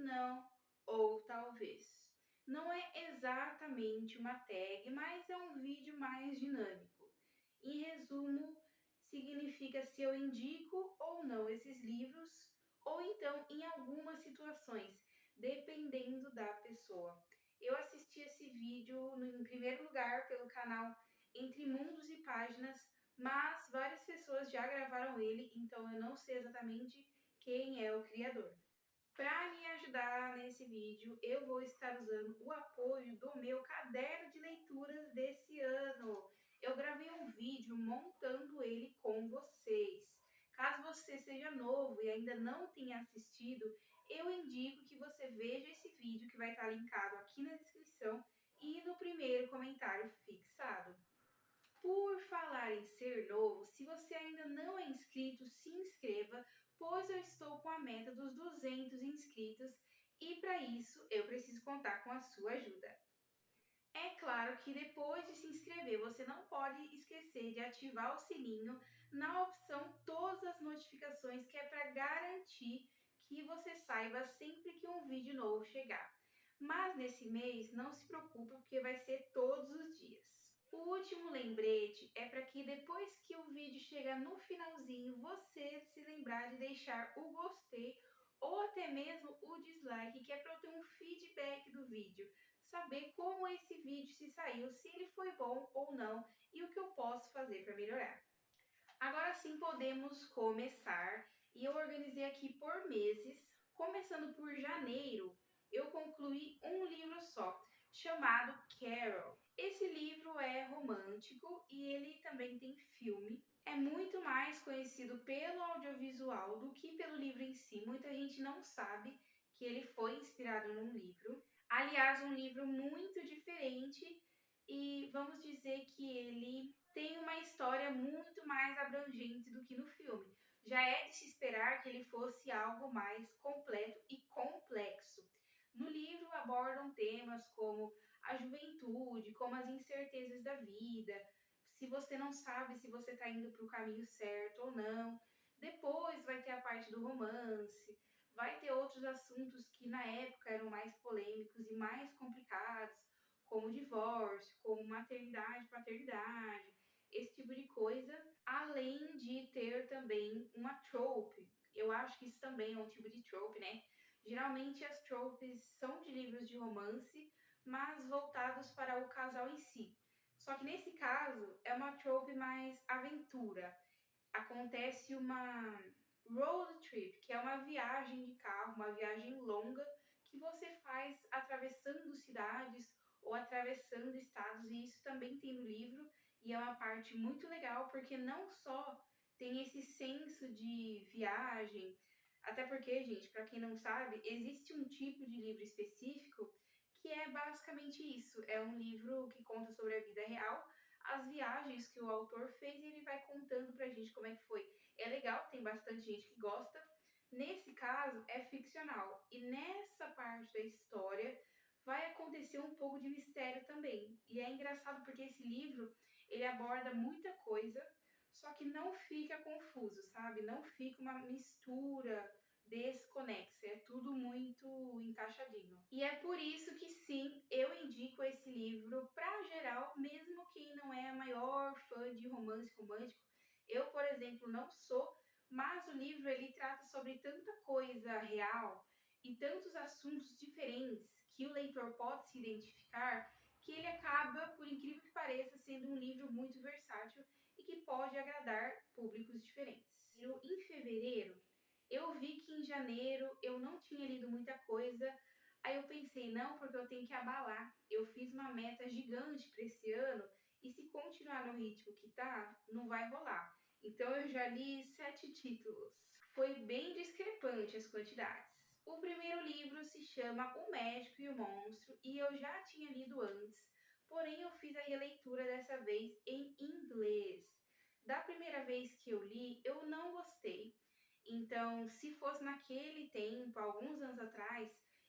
não ou talvez. Não é exatamente uma tag, mas é um vídeo mais dinâmico. Em resumo, significa se eu indico ou não esses livros, ou então em algumas situações, dependendo da pessoa. Eu assisti esse vídeo em primeiro lugar pelo canal Entre Mundos e Páginas, mas várias pessoas já gravaram ele, então eu não sei exatamente quem é o criador. Para me ajudar nesse vídeo, eu vou estar usando o apoio do meu caderno de leituras desse ano. Eu gravei um vídeo montando ele com vocês. Caso você seja novo e ainda não tenha assistido, eu indico que você veja esse vídeo que vai estar linkado aqui na descrição e no primeiro comentário fixado. Por falar em ser novo, se você ainda não é inscrito, se inscreva, pois eu estou com a meta dos 200 inscritos e para isso eu preciso contar com a sua ajuda. É claro que depois de se inscrever, você não pode esquecer de ativar o sininho na opção todas as notificações, que é para garantir que você saiba sempre que um vídeo novo chegar. Mas nesse mês, não se preocupe, porque vai ser todos os dias. O último lembrete é para que depois que o vídeo chegar no finalzinho, você se lembrar de deixar o gostei ou até mesmo o dislike, que é para eu ter um feedback do vídeo, saber como esse vídeo se saiu, se ele foi bom ou não e o que eu posso fazer para melhorar. Agora sim podemos começar e eu organizei aqui por meses. Começando por janeiro, eu concluí um livro só, chamado Carol. Esse livro é romântico e ele também tem filme. É muito mais conhecido pelo audiovisual do que pelo livro em si. Muita gente não sabe que ele foi inspirado num livro. Aliás, um livro muito diferente e vamos dizer que ele tem uma história muito mais abrangente do que no filme. Já é de se esperar que ele fosse algo mais completo e complexo. No livro abordam temas como a juventude, como as incertezas da vida, se você não sabe se você está indo para o caminho certo ou não. Depois vai ter a parte do romance, vai ter outros assuntos que na época eram mais polêmicos e mais complicados, como divórcio, como maternidade, paternidade, esse tipo de coisa, além de ter também uma trope. Eu acho que isso também é um tipo de trope, né? Geralmente as tropes são de livros de romance, mas voltados para o casal em si. Só que nesse caso é uma trope mais aventura. Acontece uma road trip, que é uma viagem de carro, uma viagem longa que você faz atravessando cidades ou atravessando estados, e isso também tem no livro, e é uma parte muito legal porque não só tem esse senso de viagem, até porque, gente, para quem não sabe, existe um tipo de livro específico que é basicamente isso, é um livro que conta sobre a vida real, as viagens que o autor fez e ele vai contando pra gente como é que foi. É legal, tem bastante gente que gosta. Nesse caso, é ficcional. E nessa parte da história vai acontecer um pouco de mistério também. E é engraçado porque esse livro, ele aborda muita coisa, só que não fica confuso, sabe? Não fica uma mistura desconexa, é tudo muito encaixadinho. E é por isso que sim, eu indico esse livro para geral, mesmo quem não é a maior fã de romance romântico. Eu, por exemplo, não sou, mas o livro ele trata sobre tanta coisa real e tantos assuntos diferentes que o leitor pode se identificar, que ele acaba, por incrível que pareça, sendo um livro muito versátil e que pode agradar públicos diferentes. Em fevereiro, eu vi que em janeiro eu não tinha lido muita coisa, aí eu pensei, não, porque eu tenho que abalar. Eu fiz uma meta gigante para esse ano e se continuar no ritmo que tá, não vai rolar. Então eu já li 7 títulos. Foi bem discrepante as quantidades. O primeiro livro se chama O Médico e o Monstro e eu já tinha lido antes, porém eu fiz a releitura dessa vez em inglês. Da primeira vez que eu li, eu não gostei. Então, se fosse naquele tempo, alguns anos atrás,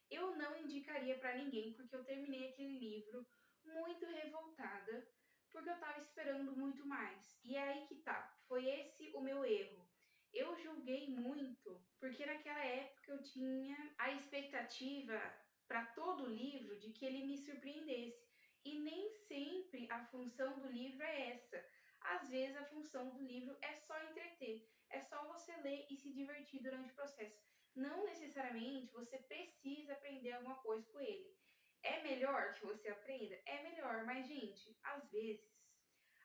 eu não indicaria para ninguém, porque eu terminei aquele livro muito revoltada, porque eu estava esperando muito mais. E é aí que tá, foi esse o meu erro. eu julguei muito, porque naquela época eu tinha a expectativa para todo o livro de que ele me surpreendesse. E nem sempre a função do livro é essa. Às vezes a função do livro é só entreter, é só você ler e se divertir durante o processo. Não necessariamente você precisa aprender alguma coisa com ele. É melhor que você aprenda? É melhor, mas gente, às vezes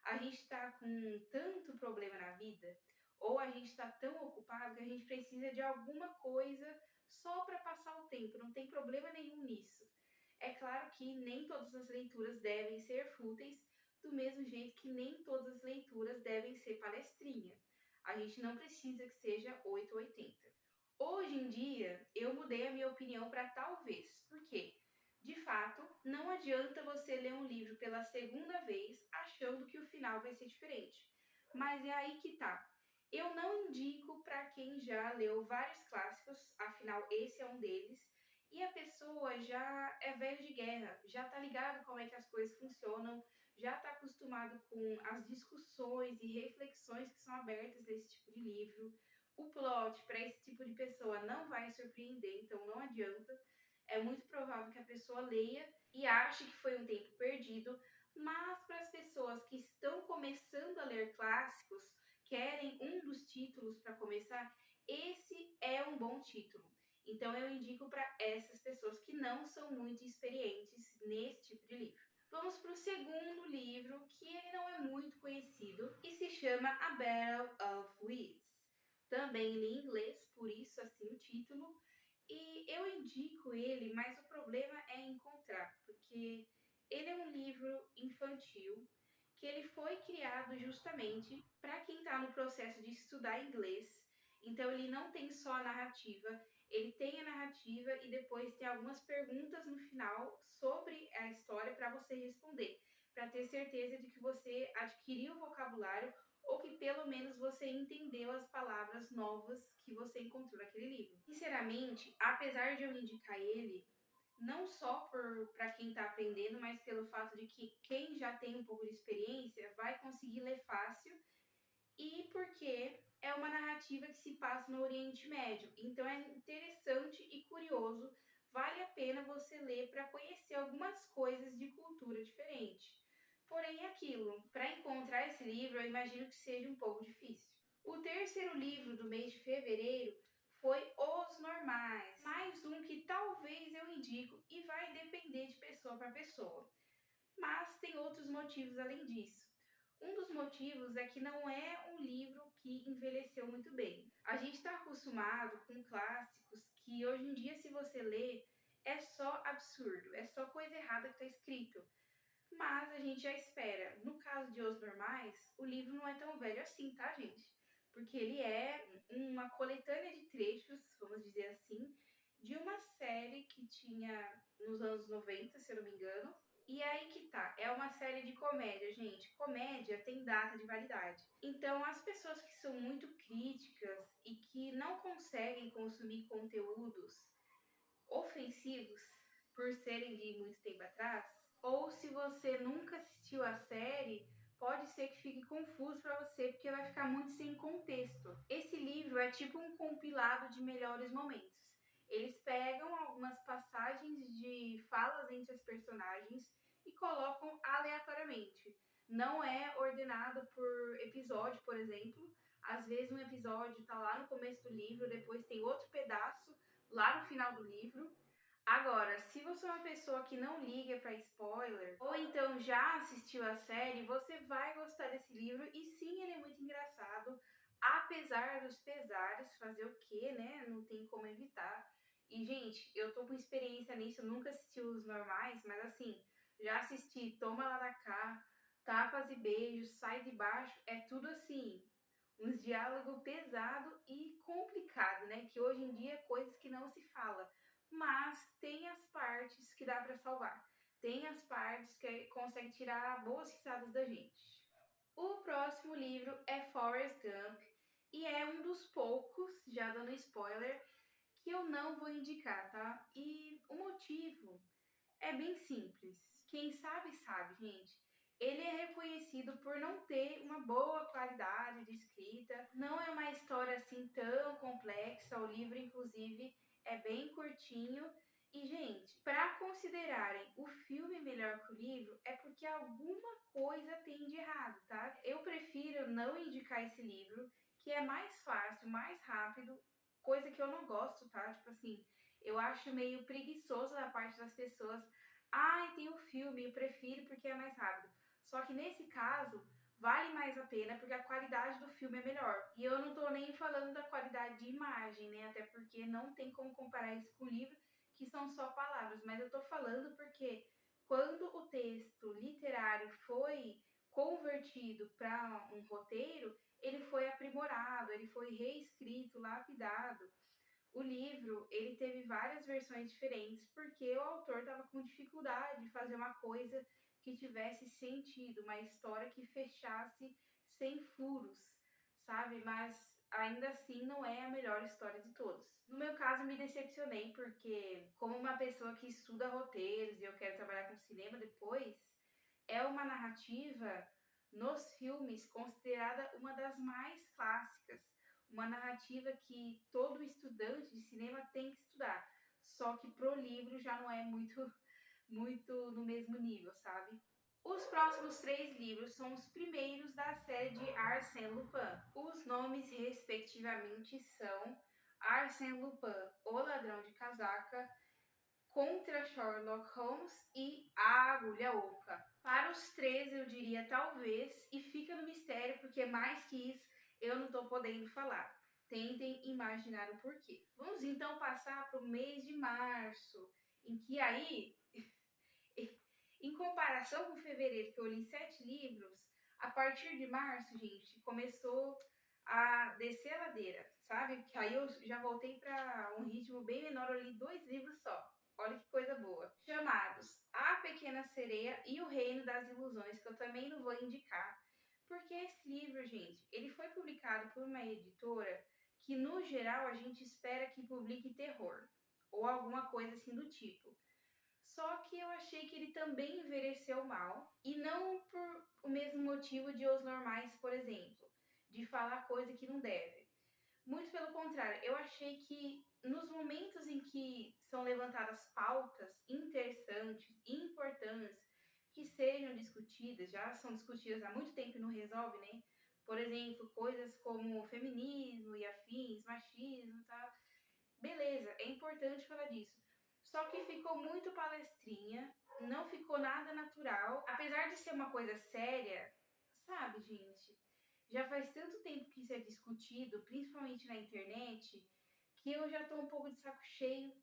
a gente está com tanto problema na vida ou a gente está tão ocupado que a gente precisa de alguma coisa só para passar o tempo, não tem problema nenhum nisso. É claro que nem todas as leituras devem ser fúteis, do mesmo jeito que nem todas as leituras devem ser palestrinha. A gente não precisa que seja 8 ou 80. Hoje em dia, eu mudei a minha opinião para talvez. Por quê? De fato, não adianta você ler um livro pela segunda vez achando que o final vai ser diferente. Mas é aí que tá. Eu não indico para quem já leu vários clássicos, afinal esse é um deles, e a pessoa já é velho de guerra, já tá ligado como é que as coisas funcionam, já tá acostumado com as discussões e reflexões que são abertas nesse tipo de livro. O plot para esse tipo de pessoa não vai surpreender, então não adianta. É muito provável que a pessoa leia e ache que foi um tempo perdido, mas para as pessoas que estão começando a ler clássicos, querem um dos títulos para começar, esse é um bom título. Então eu indico para essas pessoas que não são muito experientes nesse tipo de livro. Vamos para o segundo livro, que ele não é muito conhecido e se chama A Battle of Wits. Também em inglês, por isso assim o título. E eu indico ele, mas o problema é encontrar, porque ele é um livro infantil que ele foi criado justamente para quem está no processo de estudar inglês. Então ele não tem só a narrativa, ele tem a narrativa e depois tem algumas perguntas no final sobre a história para você responder, para ter certeza de que você adquiriu o vocabulário ou que pelo menos você entendeu as palavras novas que você encontrou naquele livro. Sinceramente, apesar de eu indicar ele, não só para quem está aprendendo, mas pelo fato de que quem já tem um pouco de experiência vai conseguir ler fácil e porque é uma narrativa que se passa no Oriente Médio. Então é interessante e curioso, vale a pena você ler para conhecer algumas coisas de cultura diferente. Porém, é aquilo, para encontrar esse livro, eu imagino que seja um pouco difícil. O terceiro livro do mês de fevereiro foi Os Normais, mais um que talvez eu indico e vai depender de pessoa para pessoa. Mas tem outros motivos além disso. Um dos motivos é que não é um livro que envelheceu muito bem. A gente está acostumado com clássicos que hoje em dia, se você lê, é só absurdo, é só coisa errada que está escrito. Mas a gente já espera. No caso de Os Normais, o livro não é tão velho assim, tá, gente? Porque ele é uma coletânea de trechos, vamos dizer assim, de uma série que tinha nos anos 90, se eu não me engano. E aí que tá, é uma série de comédia, gente. Comédia tem data de validade. Então, as pessoas que são muito críticas e que não conseguem consumir conteúdos ofensivos por serem de muito tempo atrás, ou se você nunca assistiu a série, pode ser que fique confuso para você porque vai ficar muito sem contexto. Esse livro é tipo um compilado de melhores momentos. Eles pegam algumas passagens de falas entre as personagens e colocam aleatoriamente. Não é ordenado por episódio, por exemplo. Às vezes um episódio está lá no começo do livro, depois tem outro pedaço lá no final do livro. Agora, se você é uma pessoa que não liga para spoiler, ou então já assistiu a série, você vai gostar desse livro e sim, ele é muito engraçado, apesar dos pesares, fazer o quê, né? Não tem como evitar. E, gente, eu tô com experiência nisso, eu nunca assisti os normais, mas assim, já assisti Toma Lá da Cá, Tapas e Beijos, Sai de Baixo, é tudo assim, uns diálogo pesado e complicado, né? Que hoje em dia é coisas que não se fala, mas tem as partes que dá para salvar. Tem as partes que consegue tirar boas risadas da gente. O próximo livro é Forrest Gump e é um dos poucos, já dando spoiler, que eu não vou indicar, tá? E o motivo é bem simples. Quem sabe, sabe, gente. Ele é reconhecido por não ter uma boa qualidade de escrita, não é uma história assim tão complexa, o livro inclusive é bem curtinho. E, gente, para considerarem o filme melhor que o livro, é porque alguma coisa tem de errado, tá? Eu prefiro não indicar esse livro, que é mais fácil, mais rápido, coisa que eu não gosto, tá? Tipo assim, eu acho meio preguiçoso da parte das pessoas. Ai, tem o filme, eu prefiro porque é mais rápido. Só que nesse caso, vale mais a pena porque a qualidade do filme é melhor. E eu não tô nem falando da qualidade de imagem, né? Até porque não tem como comparar isso com o livro, que são só palavras. Mas eu tô falando porque quando o texto literário foi convertido para um roteiro, ele foi aprimorado, ele foi reescrito, lapidado. O livro, ele teve várias versões diferentes porque o autor estava com dificuldade de fazer uma coisa que tivesse sentido, uma história que fechasse sem furos, sabe? Mas ainda assim não é a melhor história de todos. No meu caso, me decepcionei porque, como uma pessoa que estuda roteiros e eu quero trabalhar com cinema depois, é uma narrativa nos filmes considerada uma das mais clássicas, uma narrativa que todo estudante de cinema tem que estudar. Só que pro livro já não é muito no mesmo nível, sabe? Os próximos 3 livros são os primeiros da série de Arsène Lupin. Os nomes, respectivamente, são Arsène Lupin, O Ladrão de Casaca, Contra Sherlock Holmes e A Agulha Oca. Para os 3, eu diria talvez, e fica no mistério, porque mais que isso eu não estou podendo falar. Tentem imaginar o porquê. Vamos então passar para o mês de março, em que aí, em comparação com fevereiro, que eu li 7 livros, a partir de março, gente, começou a descer a ladeira, sabe? Que aí eu já voltei para um ritmo bem menor, eu li 2 livros só. Olha que coisa boa. Chamados A Pequena Sereia e O Reino das Ilusões, que eu também não vou indicar. Porque esse livro, gente, ele foi publicado por uma editora que, no geral, a gente espera que publique terror. Ou alguma coisa assim do tipo. Só que eu achei que ele também envelheceu mal. E não por o mesmo motivo de Os Normais, por exemplo. De falar coisa que não deve. Muito pelo contrário, eu achei que nos momentos em que são levantadas pautas interessantes, importantes, que sejam discutidas, já são discutidas há muito tempo e não resolve, né? Por exemplo, coisas como feminismo e afins, machismo e tal. Beleza, é importante falar disso. Só que ficou muito palestrinha, não ficou nada natural. Apesar de ser uma coisa séria, sabe, gente? Já faz tanto tempo que isso é discutido, principalmente na internet, que eu já tô um pouco de saco cheio,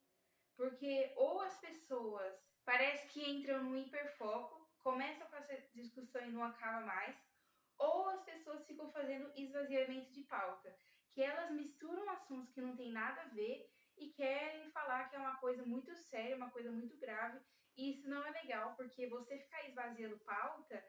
porque ou as pessoas parece que entram no hiperfoco, começam com essa discussão e não acaba mais, ou as pessoas ficam fazendo esvaziamento de pauta, que elas misturam assuntos que não tem nada a ver e querem falar que é uma coisa muito séria, uma coisa muito grave, e isso não é legal, porque você ficar esvaziando pauta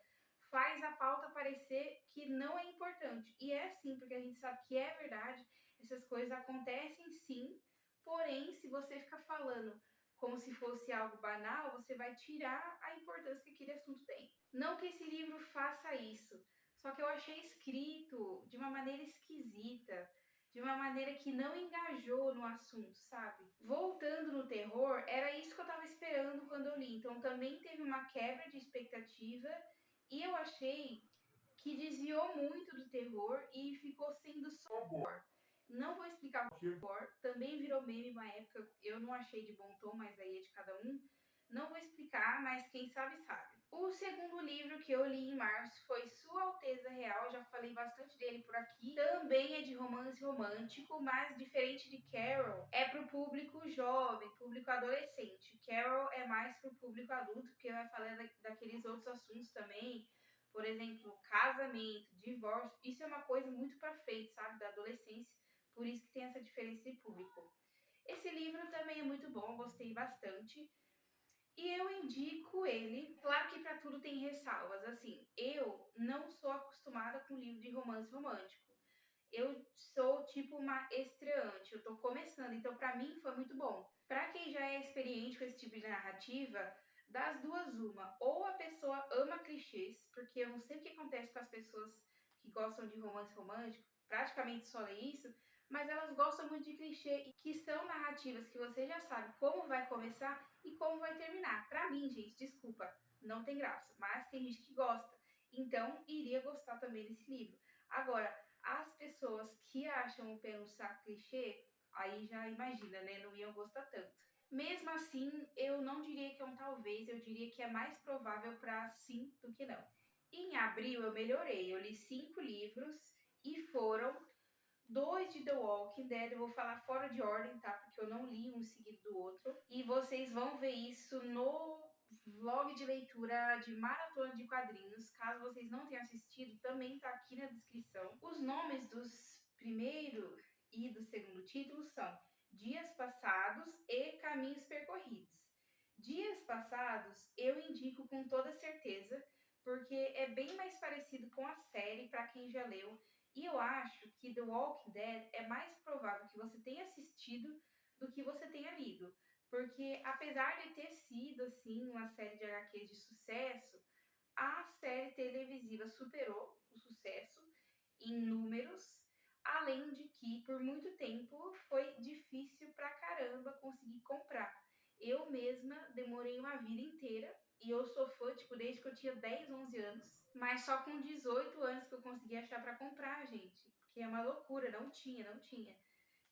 faz a pauta parecer que não é importante. E é sim, porque a gente sabe que é verdade, essas coisas acontecem sim, porém, se você ficar falando como se fosse algo banal, você vai tirar a importância que aquele assunto tem. Não que esse livro faça isso, só que eu achei escrito de uma maneira esquisita, de uma maneira que não engajou no assunto, sabe? Voltando no terror, era isso que eu tava esperando quando eu li. Então também teve uma quebra de expectativa e eu achei que desviou muito do terror e ficou sendo só horror. Não vou explicar o que é horror, também virou meme uma época, eu não achei de bom tom, mas aí é de cada um. Não vou explicar, mas quem sabe sabe. O segundo livro que eu li em março foi Sua Alteza Real, já falei bastante dele por aqui. Também é de romance romântico, mas diferente de Carol, é para o público jovem, público adolescente. Carol é mais para o público adulto, porque vai falar daqueles outros assuntos também, por exemplo, casamento, divórcio. Isso é uma coisa muito para frente, sabe, da adolescência, por isso que tem essa diferença de público. Esse livro também é muito bom, gostei bastante. E eu indico ele. Claro que para tudo tem ressalvas. Assim, eu não sou acostumada com livro de romance romântico. Eu sou tipo uma estreante, eu tô começando, então para mim foi muito bom. Para quem já é experiente com esse tipo de narrativa, das duas uma, ou a pessoa ama clichês, porque eu não sei o que acontece com as pessoas que gostam de romance romântico, praticamente só lê isso, mas elas gostam muito de clichê, que são narrativas que você já sabe como vai começar e como vai terminar. Pra mim, gente, desculpa, não tem graça, mas tem gente que gosta. Então, iria gostar também desse livro. Agora, as pessoas que acham o pé no saco clichê, aí já imagina, né? Não iam gostar tanto. Mesmo assim, eu não diria que é um talvez, eu diria que é mais provável para sim do que não. Em abril eu melhorei, eu li 5 livros e foram 2 de The Walking Dead. Eu vou falar fora de ordem, tá? Porque eu não li um seguido do outro. E vocês vão ver isso no vlog de leitura de maratona de quadrinhos. Caso vocês não tenham assistido, também tá aqui na descrição. Os nomes dos primeiro e do segundo título são Dias Passados e Caminhos Percorridos. Dias Passados eu indico com toda certeza, porque é bem mais parecido com a série para quem já leu. E eu acho que The Walking Dead é mais provável que você tenha assistido do que você tenha lido. Porque apesar de ter sido assim uma série de HQs de sucesso, a série televisiva superou o sucesso em números, além de que por muito tempo foi difícil pra caramba conseguir comprar. Eu mesma demorei uma vida inteira e eu sou fã, tipo, desde que eu tinha 10, 11 anos, mas só com 18 anos que eu consegui achar pra comprar, gente. Porque é uma loucura, não tinha.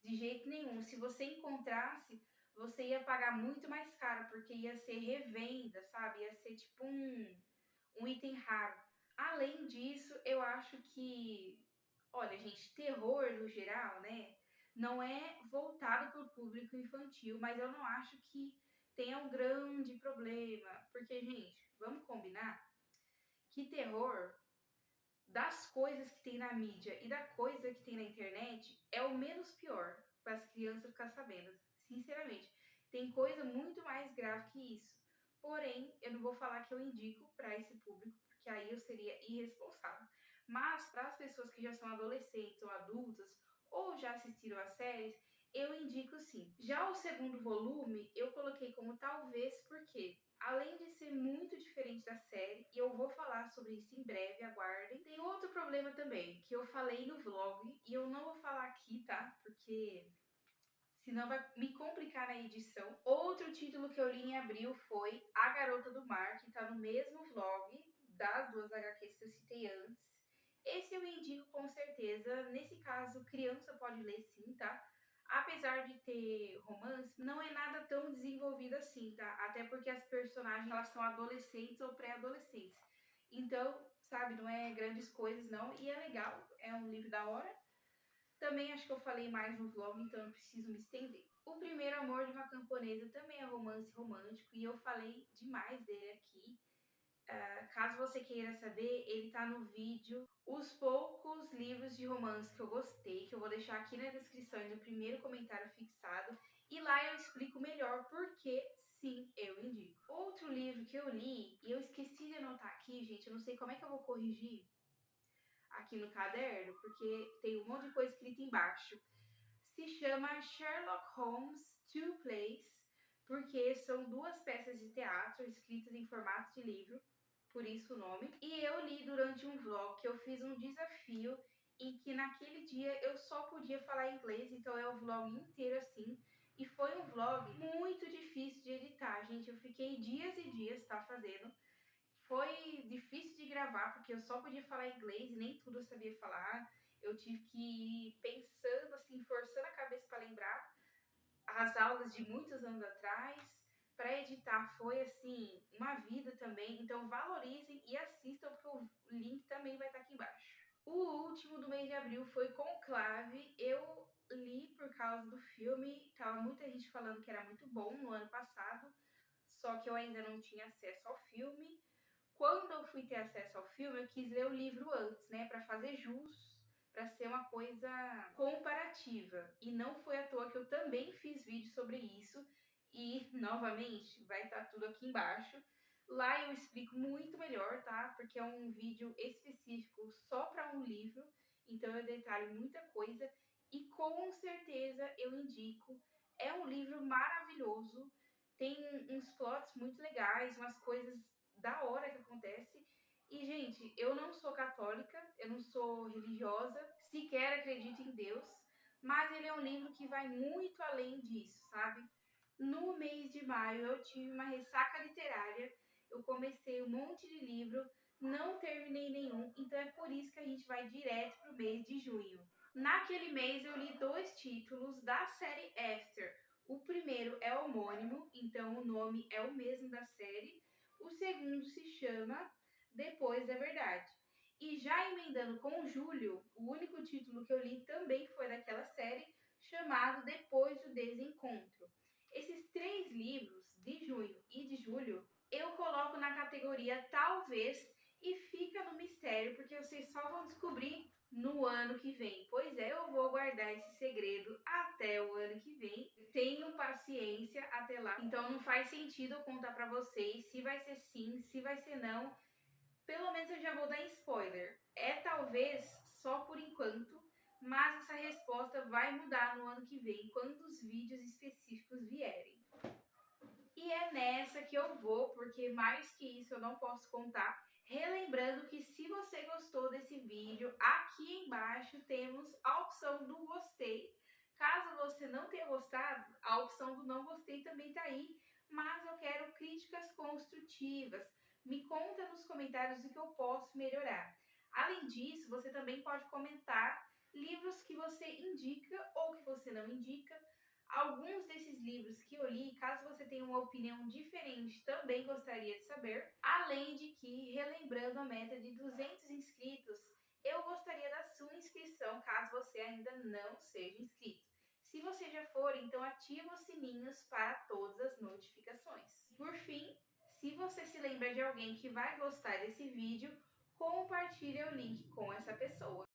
De jeito nenhum. Se você encontrasse, você ia pagar muito mais caro, porque ia ser revenda, sabe? Ia ser tipo um item raro. Além disso, eu acho que, olha, gente, terror no geral, né, não é voltado para o público infantil, mas eu não acho que tenha um grande problema, porque, gente, vamos combinar que terror das coisas que tem na mídia e da coisa que tem na internet é o menos pior para as crianças ficar sabendo. Sinceramente, tem coisa muito mais grave que isso. Porém, eu não vou falar que eu indico para esse público, porque aí eu seria irresponsável. Mas para as pessoas que já são adolescentes ou adultas ou já assistiram a séries, eu indico sim. Já o segundo volume eu coloquei como talvez porque além de ser muito diferente da série, e eu vou falar sobre isso em breve, aguardem. Tem outro problema também, que eu falei no vlog, e eu não vou falar aqui, tá? Porque senão vai me complicar na edição. Outro título que eu li em abril foi A Garota do Mar, que tá no mesmo vlog das 2 HQs que eu citei antes. Esse eu indico com certeza. Nesse caso, criança pode ler sim, tá? Apesar de ter romance, não é nada tão desenvolvido assim, tá? Até porque as personagens elas são adolescentes ou pré-adolescentes. Então, sabe, não é grandes coisas não. E é legal, é um livro da hora. Também acho que eu falei mais no vlog, então não preciso me estender. O Primeiro Amor de uma Camponesa também é romance romântico e eu falei demais dele aqui. Caso você queira saber, ele tá no vídeo Os Poucos Livros de Romance que eu gostei, que eu vou deixar aqui na descrição e no primeiro comentário fixado. E lá eu explico melhor por que sim, eu indico. Outro livro que eu li, e eu esqueci de anotar aqui, gente, eu não sei como é que eu vou corrigir aqui no caderno, porque tem um monte de coisa escrita embaixo. Se chama Sherlock Holmes Two Plays, porque são 2 peças de teatro escritas em formato de livro, por isso o nome. E eu li durante um vlog que eu fiz um desafio em que naquele dia eu só podia falar inglês, então é o vlog inteiro assim. E foi um vlog muito difícil de editar, gente. Eu fiquei dias e dias, tá, fazendo. Foi difícil de gravar, porque eu só podia falar inglês e nem tudo eu sabia falar. Eu tive que ir pensando, assim, forçando a cabeça para lembrar as aulas de muitos anos atrás. Para editar foi, assim, uma vida também. Então, valorizem e assistam, porque o link também vai estar aqui embaixo. O último do mês de abril foi Conclave. Eu li por causa do filme. Tava muita gente falando que era muito bom no ano passado, só que eu ainda não tinha acesso ao filme. Quando eu fui ter acesso ao filme, eu quis ler o livro antes, né, para fazer jus, para ser uma coisa comparativa. E não foi à toa que eu também fiz vídeo sobre isso. E, novamente, vai estar tudo aqui embaixo. Lá eu explico muito melhor, tá? Porque é um vídeo específico só para um livro. Então eu detalho muita coisa. E com certeza eu indico. É um livro maravilhoso. Tem uns plots muito legais, umas coisas da hora que acontece. E, gente, eu não sou católica, eu não sou religiosa, sequer acredito em Deus, mas ele é um livro que vai muito além disso, sabe? No mês de maio eu tive uma ressaca literária, eu comecei um monte de livro, não terminei nenhum, então é por isso que a gente vai direto pro mês de junho. Naquele mês eu li 2 títulos da série After. O primeiro é homônimo, então o nome é o mesmo da série. O segundo se chama Depois da Verdade. E já emendando com julho, o único título que eu li também foi daquela série, chamado Depois do Desencontro. Esses 3 livros, de junho e de julho, eu coloco na categoria talvez e fica no mistério, porque vocês só vão descobrir no ano que vem. Pois é, eu vou guardar esse segredo até o ano que vem. Tenham paciência até lá. Então não faz sentido eu contar pra vocês se vai ser sim, se vai ser não. Pelo menos eu já vou dar spoiler. É talvez só por enquanto, mas essa resposta vai mudar no ano que vem, quando os vídeos específicos vierem. E é nessa que eu vou, porque mais que isso eu não posso contar. Relembrando que se você gostou desse vídeo, aqui embaixo temos a opção do gostei. Caso você não tenha gostado, a opção do não gostei também tá aí, mas eu quero críticas construtivas. Me conta nos comentários o que eu posso melhorar. Além disso, você também pode comentar livros que você indica ou que você não indica. Alguns desses livros que eu li, caso você tenha uma opinião diferente, também gostaria de saber. Além de que, relembrando a meta de 200 inscritos, eu gostaria da sua inscrição, caso você ainda não seja inscrito. Se você já for, então ativa os sininhos para todas as notificações. Por fim, se você se lembra de alguém que vai gostar desse vídeo, compartilhe o link com essa pessoa.